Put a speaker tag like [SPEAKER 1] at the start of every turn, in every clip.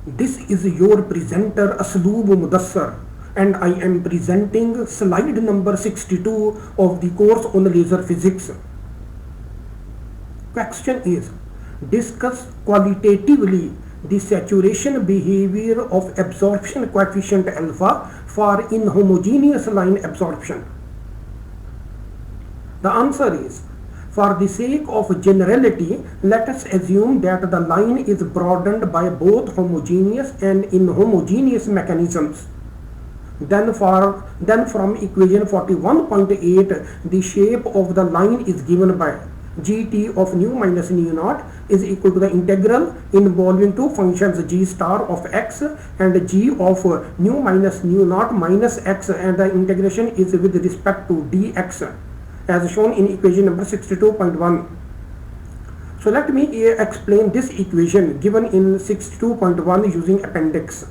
[SPEAKER 1] This is your presenter Asloob Mudassar, and I am presenting slide number 62 of the course on laser physics. Question is, discuss qualitatively the saturation behavior of absorption coefficient alpha for inhomogeneous line absorption. The answer is, for the sake of generality, let us assume that the line is broadened by both homogeneous and inhomogeneous mechanisms. Then from equation 41.8, the shape of the line is given by gt of nu minus nu naught is equal to the integral involving two functions g star of x and g of nu minus nu naught minus x, and the integration is with respect to dx as shown in equation number 62.1. So let me explain this equation given in 62.1 using appendix.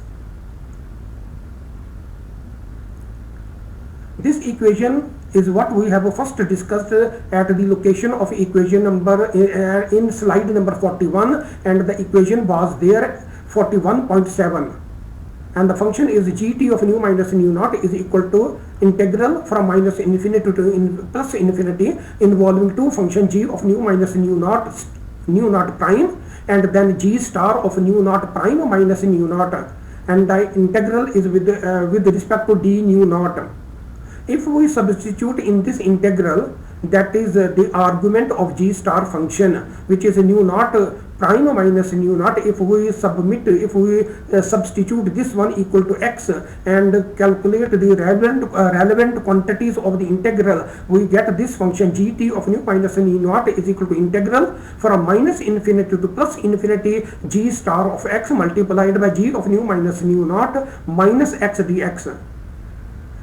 [SPEAKER 1] This equation is what we have first discussed at the location of equation number in slide number 41, and the equation was there 41.7, and the function is gt of nu minus nu naught is equal to integral from minus infinity to plus infinity involving two function g of nu minus nu naught prime and then g star of nu naught prime minus nu naught, and the integral is with respect to d nu naught. If we substitute in this integral, that is the argument of g star function, which is nu naught prime minus nu naught, if we substitute this one equal to x and calculate the relevant quantities of the integral, we get this function gt of nu minus nu naught is equal to integral from minus infinity to plus infinity g star of x multiplied by g of nu minus nu naught minus x dx.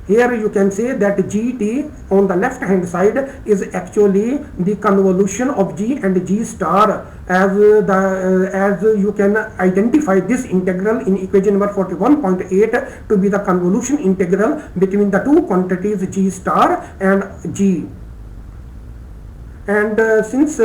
[SPEAKER 1] Here you can say that gt on the left hand side is actually the convolution of g and g star, as you can identify this integral in equation number 41.8 to be the convolution integral between the two quantities g star and g. And since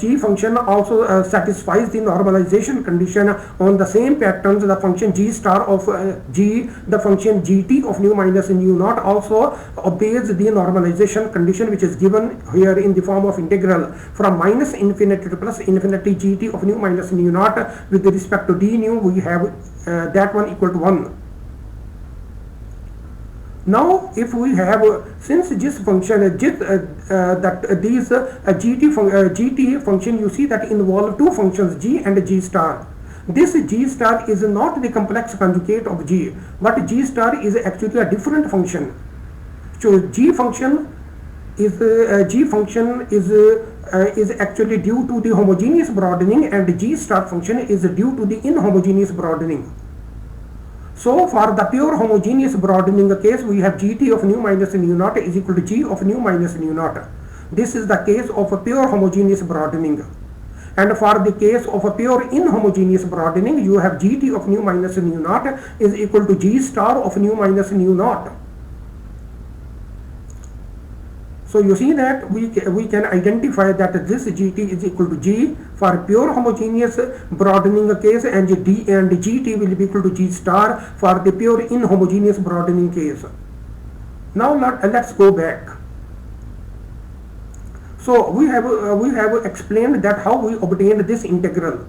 [SPEAKER 1] g function also satisfies the normalization condition on the same patterns, the function g star of the function gt of nu minus nu naught also obeys the normalization condition, which is given here in the form of integral from minus infinity to plus infinity gt of nu minus nu naught with respect to d nu. We have that one equal to 1. Now, if we have since this function these gt function, you see that involve two functions g and g star. This g star is not the complex conjugate of g, but g star is actually a different function. So g function is actually due to the homogeneous broadening, and g star function is due to the inhomogeneous broadening. So for the pure homogeneous broadening case, we have gt of nu minus nu naught is equal to g of nu minus nu naught. This is the case of a pure homogeneous broadening. And for the case of a pure inhomogeneous broadening, you have gt of nu minus nu naught is equal to g star of nu minus nu naught. So you see that we can identify that this gt is equal to g for pure homogeneous broadening case, and gt will be equal to g star for the pure inhomogeneous broadening case. Now let's go back. So we have explained that how we obtained this integral.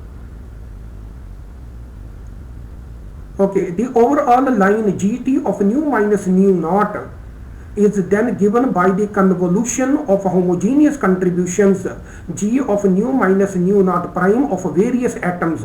[SPEAKER 1] Okay, the overall line gt of nu minus nu naught is then given by the convolution of homogeneous contributions g of nu minus nu naught prime of various atoms.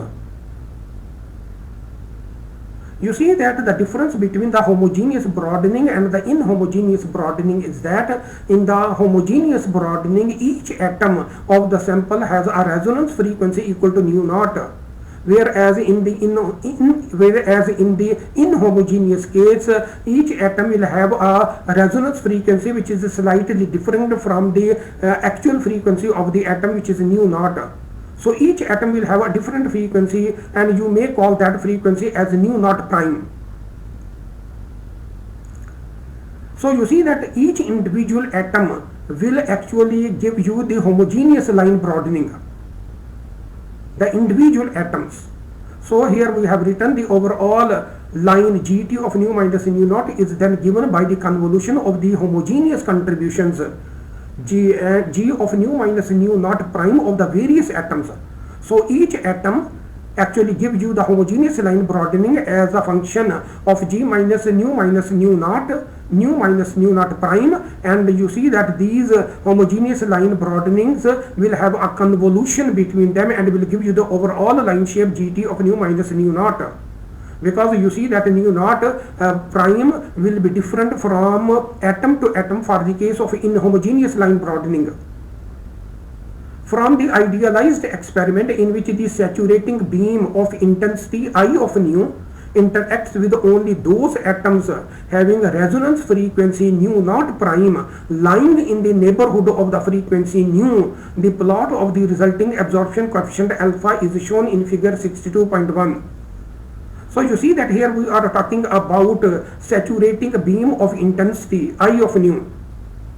[SPEAKER 1] You see that the difference between the homogeneous broadening and the inhomogeneous broadening is that in the homogeneous broadening, each atom of the sample has a resonance frequency equal to nu naught, whereas in the inhomogeneous case, each atom will have a resonance frequency which is slightly different from the actual frequency of the atom, which is nu naught. So each atom will have a different frequency, and you may call that frequency as nu naught prime. So you see that each individual atom will actually give you the homogeneous line broadening, the individual atoms. So here we have written the overall line gt of nu minus nu naught is then given by the convolution of the homogeneous contributions g of nu minus nu naught prime of the various atoms. So each atom actually gives you the homogeneous line broadening as a function of g minus nu naught prime, and you see that these homogeneous line broadenings will have a convolution between them and will give you the overall line shape gt of nu minus nu naught, because you see that nu naught prime will be different from atom to atom for the case of inhomogeneous line broadening. From the idealized experiment in which the saturating beam of intensity I of nu interacts with only those atoms having resonance frequency nu naught prime lying in the neighborhood of the frequency nu, the plot of the resulting absorption coefficient alpha is shown in figure 62.1. So you see that here we are talking about saturating beam of intensity I of nu.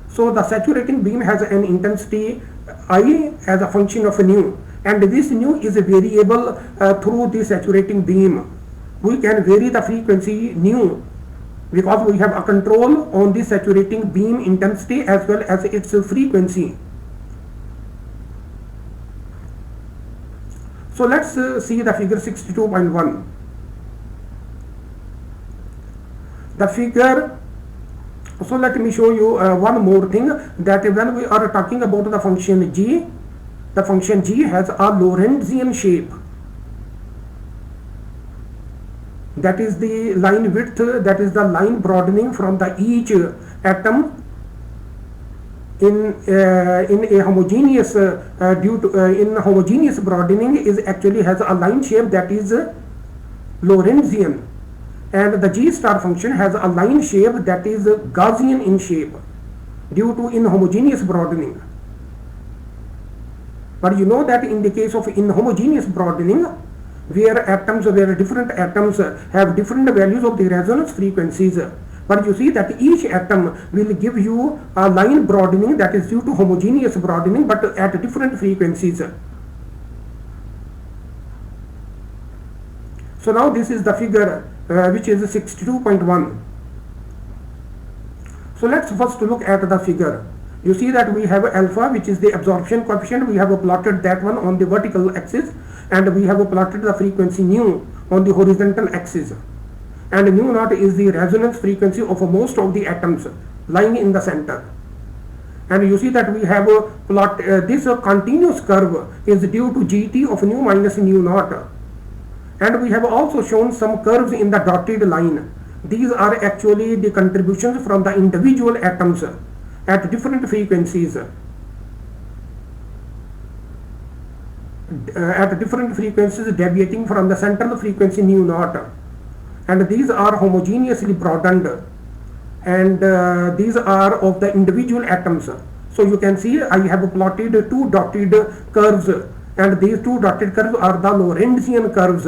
[SPEAKER 1] So the saturating beam has an intensity I as a function of nu, and this nu is a variable through the saturating beam. We can vary the frequency nu because we have a control on the saturating beam intensity as well as its frequency. So let's see the figure 62.1. The figure, so let me show you one more thing, that when we are talking about the function g, the function g has a Lorentzian shape. That is the line width, that is the line broadening from the each atom in a homogeneous in homogeneous broadening is actually has a line shape that is Lorentzian, and the g star function has a line shape that is Gaussian in shape due to inhomogeneous broadening. But you know that in the case of inhomogeneous broadening, where different atoms have different values of the resonance frequencies, but you see that each atom will give you a line broadening that is due to homogeneous broadening but at different frequencies. So now this is the figure which is 62.1. So let's first look at the figure. You see that we have alpha, which is the absorption coefficient. We have plotted that one on the vertical axis, and we have plotted the frequency nu on the horizontal axis, and nu naught is the resonance frequency of most of the atoms lying in the center. And you see that we have plot this continuous curve is due to gt of nu minus nu naught, and we have also shown some curves in the dotted line. These are actually the contributions from the individual atoms at different frequencies. At different frequencies deviating from the central frequency nu naught, and these are homogeneously broadened, and these are of the individual atoms. So you can see I have plotted two dotted curves, and these two dotted curves are the Lorentzian curves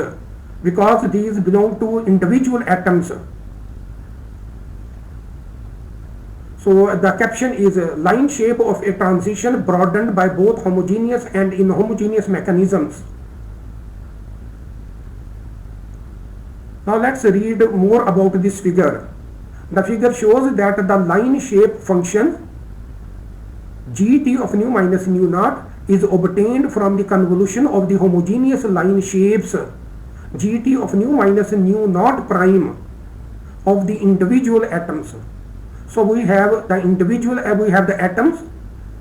[SPEAKER 1] because these belong to individual atoms. So the caption is line shape of a transition broadened by both homogeneous and inhomogeneous mechanisms. Now let's read more about this figure. The figure shows that the line shape function gt of nu minus nu naught is obtained from the convolution of the homogeneous line shapes gt of nu minus nu naught prime of the individual atoms. So we have the individual, we have the atoms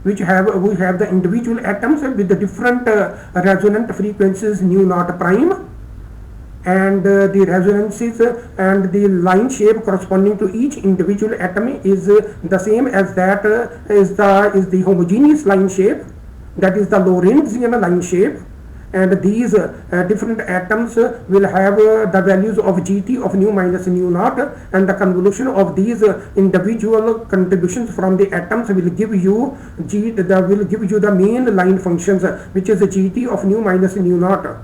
[SPEAKER 1] which have the individual atoms with the different resonant frequencies nu naught prime, and the resonances and the line shape corresponding to each individual atom is the same as that is the homogeneous line shape, that is the Lorentzian line shape. And these different atoms will have the values of gt of nu minus nu naught, and the convolution of these individual contributions from the atoms will give you the main line functions, which is gt of nu minus nu naught.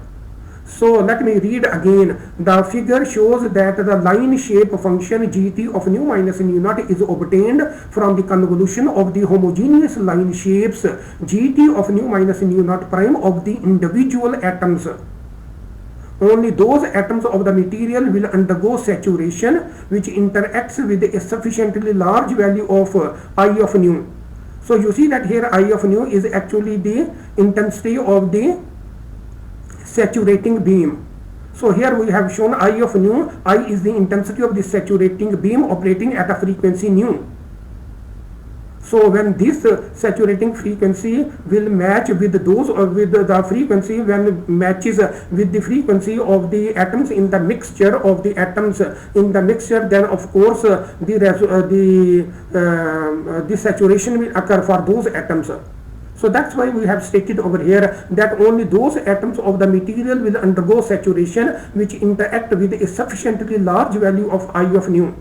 [SPEAKER 1] So let me read again. The figure shows that the line shape function gt of nu minus nu naught is obtained from the convolution of the homogeneous line shapes gt of nu minus nu naught prime of the individual atoms. only those atoms of the material will undergo saturation which interacts with a sufficiently large value of I of nu. So you see that here I of nu is actually the intensity of the saturating beam. So here we have shown I of nu. I is the intensity of the saturating beam operating at a frequency nu. So when this saturating frequency will match with those or with the frequency when matches with the frequency of the atoms in the mixture of the atoms in the mixture, then of course the saturation will occur for those atoms. So that's why we have stated over here that only those atoms of the material will undergo saturation which interact with a sufficiently large value of I of nu.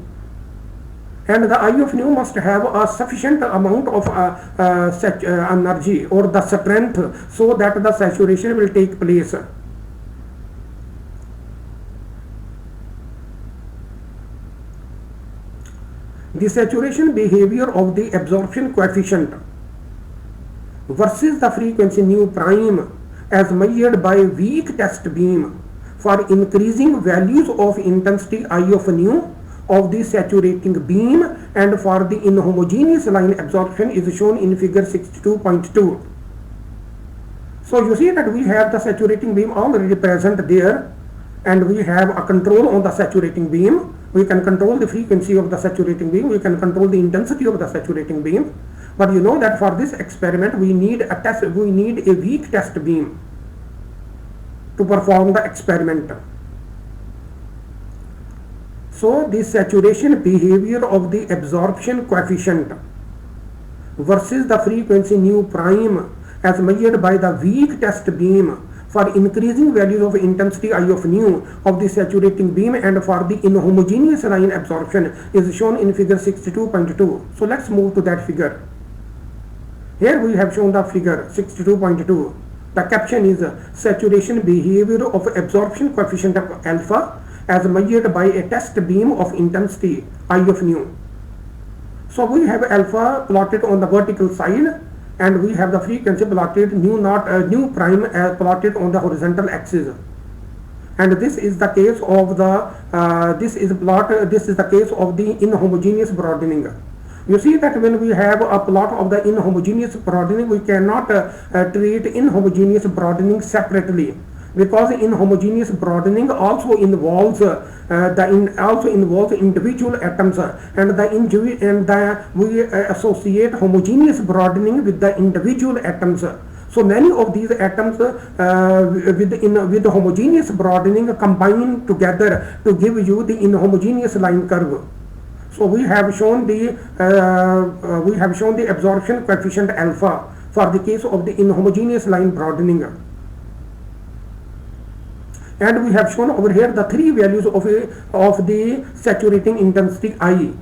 [SPEAKER 1] And the I of nu must have a sufficient amount of energy or the strength so that the saturation will take place. The saturation behavior of the absorption coefficient versus the frequency nu prime as measured by weak test beam for increasing values of intensity I of nu of the saturating beam and for the inhomogeneous line absorption is shown in figure 62.2. So you see that we have the saturating beam already present there, and we have a control on the saturating beam. We can control the frequency of the saturating beam, we can control the intensity of the saturating beam, but you know that for this experiment we need a weak test beam to perform the experiment. So the saturation behavior of the absorption coefficient versus the frequency nu prime as measured by the weak test beam for increasing values of intensity I of nu of the saturating beam and for the inhomogeneous line absorption is shown in figure 62.2. So let's move to that figure. Here we have shown the figure 62.2. The caption is saturation behavior of absorption coefficient of alpha as measured by a test beam of intensity I of nu. So we have alpha plotted on the vertical side and we have the frequency plotted nu prime plotted on the horizontal axis. And this is the case of the this is the case of the inhomogeneous broadening. You see that when we have a plot of the inhomogeneous broadening, we cannot treat inhomogeneous broadening separately, because inhomogeneous broadening also involves individual atoms, and we associate homogeneous broadening with the individual atoms. So many of these atoms with homogeneous broadening combine together to give you the inhomogeneous line curve. So we have shown the absorption coefficient alpha for the case of the inhomogeneous line broadening. And we have shown over here the three values of the saturating intensity I.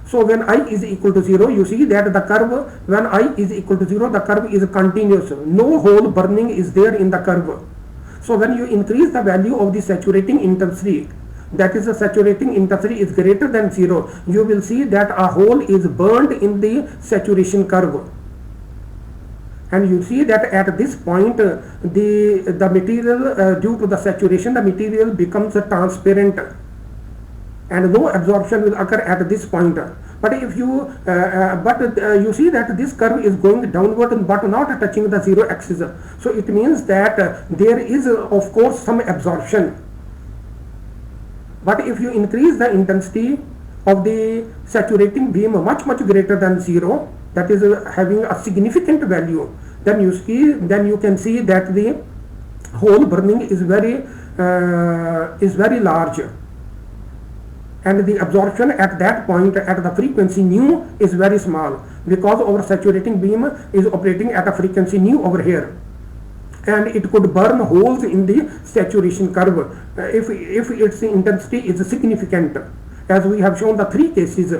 [SPEAKER 1] So when I is equal to 0, you see that the curve, when I is equal to 0, the curve is continuous. No hole burning is there in the curve. So when you increase the value of the saturating intensity, that is the saturating intensity is greater than 0, you will see that a hole is burned in the saturation curve. And you see that at this point the material due to the saturation, the material becomes transparent and no absorption will occur at this point. But if you you see that this curve is going downward but not touching the zero axis, so it means that there is of course some absorption. But if you increase the intensity of the saturating beam much greater than 0, that is having a significant value, then you can see that the hole burning is very large, and the absorption at that point at the frequency nu is very small, because our saturating beam is operating at a frequency nu over here, and it could burn holes in the saturation curve if its intensity is significant, as we have shown the three cases.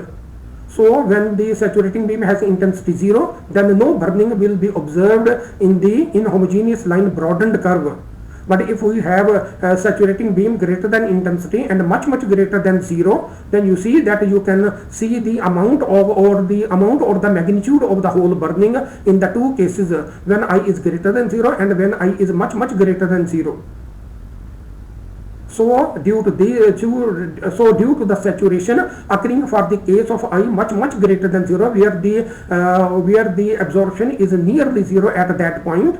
[SPEAKER 1] So when the saturating beam has intensity 0, then no burning will be observed in the inhomogeneous line broadened curve. But if we have a saturating beam greater than intensity and much greater than 0, then you see that you can see the amount or the magnitude of the hole burning in the two cases, when I is greater than 0 and when I is much greater than 0. So due to the saturation occurring for the case of I much greater than 0, where the absorption is nearly 0 at that point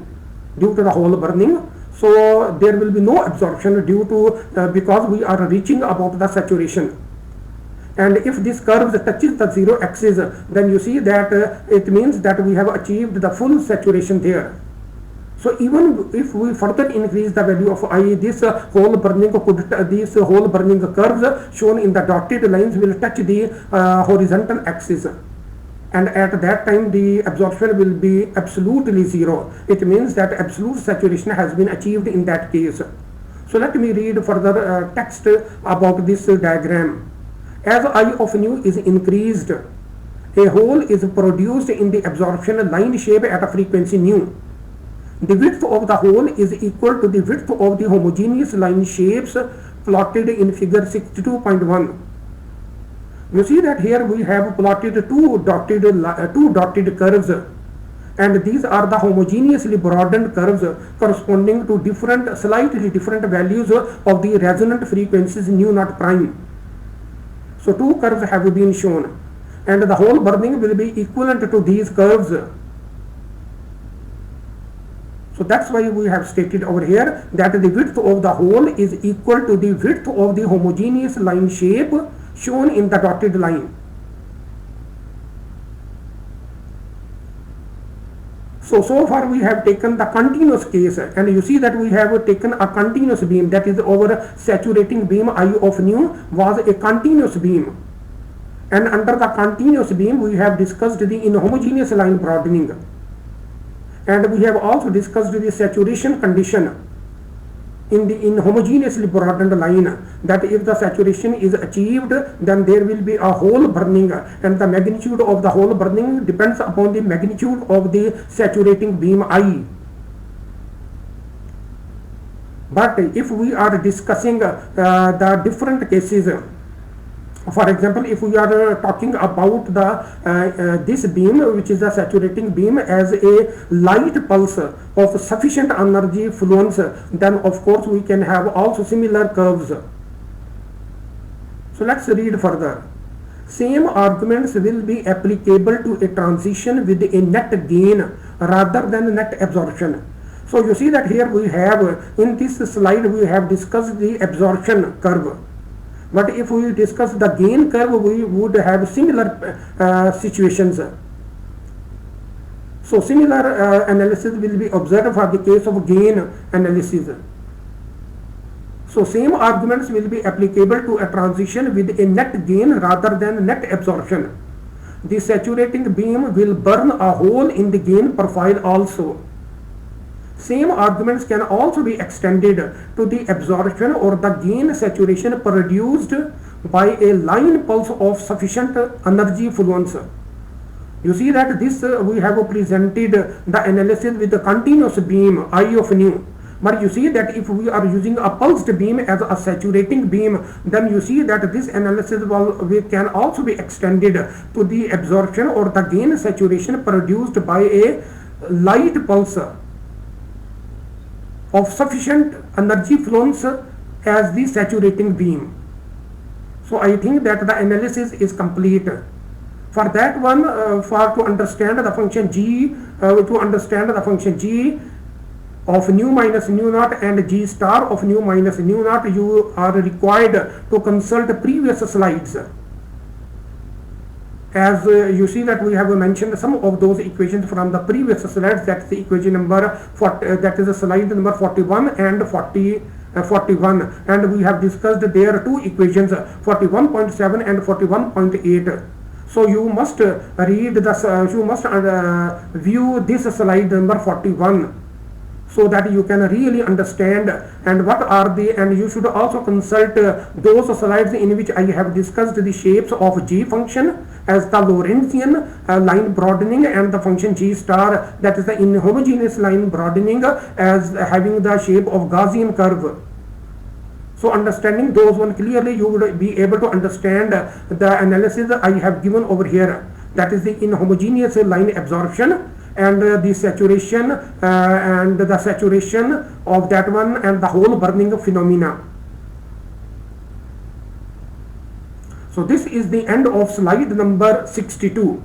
[SPEAKER 1] due to the hole burning. So there will be no absorption due to because we are reaching about the saturation. And if this curve touches the 0 axis, then you see that it means that we have achieved the full saturation there. So even if we further increase the value of I, these hole burning curves shown in the dotted lines will touch the horizontal axis. And at that time the absorption will be absolutely 0. It means that absolute saturation has been achieved in that case. So let me read further text about this diagram. As I of nu is increased, a hole is produced in the absorption line shape at a frequency nu. The width of the hole is equal to the width of the homogeneous line shapes plotted in figure 62.1. You see that here we have plotted two dotted curves, and these are the homogeneously broadened curves corresponding to slightly different values of the resonant frequencies nu naught prime. So two curves have been shown, and the hole burning will be equivalent to these curves. So that's why we have stated over here that the width of the hole is equal to the width of the homogeneous line shape shown in the dotted line. So far we have taken the continuous case, and you see that we have taken a continuous beam, that is our saturating beam I of nu was a continuous beam. And under the continuous beam we have discussed the inhomogeneous line broadening. And we have also discussed the saturation condition in the inhomogeneously broadened line, that if the saturation is achieved, then there will be a hole burning, and the magnitude of the hole burning depends upon the magnitude of the saturating beam I. But if we are discussing the different cases, for example, if we are talking about this beam, which is the saturating beam, as a light pulse of sufficient energy fluence, then of course we can have also similar curves. So let's read further. Same arguments will be applicable to a transition with a net gain rather than net absorption. So you see that here we have, in this slide we have discussed the absorption curve. But if we discuss the gain curve, we would have similar situations. So similar analysis will be observed for the case of gain analysis. So same arguments will be applicable to a transition with a net gain rather than net absorption. The saturating beam will burn a hole in the gain profile also. Same arguments can also be extended to the absorption or the gain saturation produced by a line pulse of sufficient energy fluence. You see that this we have presented the analysis with the continuous beam I of nu. But you see that if we are using a pulsed beam as a saturating beam, then you see that this analysis can also be extended to the absorption or the gain saturation produced by a light pulse of sufficient energy fluence as the saturating beam. So I think that the analysis is complete. For that one, to understand the function g, of nu minus nu naught and g star of nu minus nu naught, you are required to consult previous slides. As you see that we have mentioned some of those equations from the previous slides. That's the equation number 40, that is slide number 41 and 41, and we have discussed there two equations, 41.7 and 41.8. So you must read view this slide number 41, so that you can really understand and what are the, and you should also consult those slides in which I have discussed the shapes of g function as the Lorentzian line broadening, and the function g star, that is the inhomogeneous line broadening, as having the shape of Gaussian curve. So understanding those one clearly, you would be able to understand the analysis I have given over here, that is the inhomogeneous line absorption and the saturation of that one and the hole burning phenomena. So this is the end of slide number 62.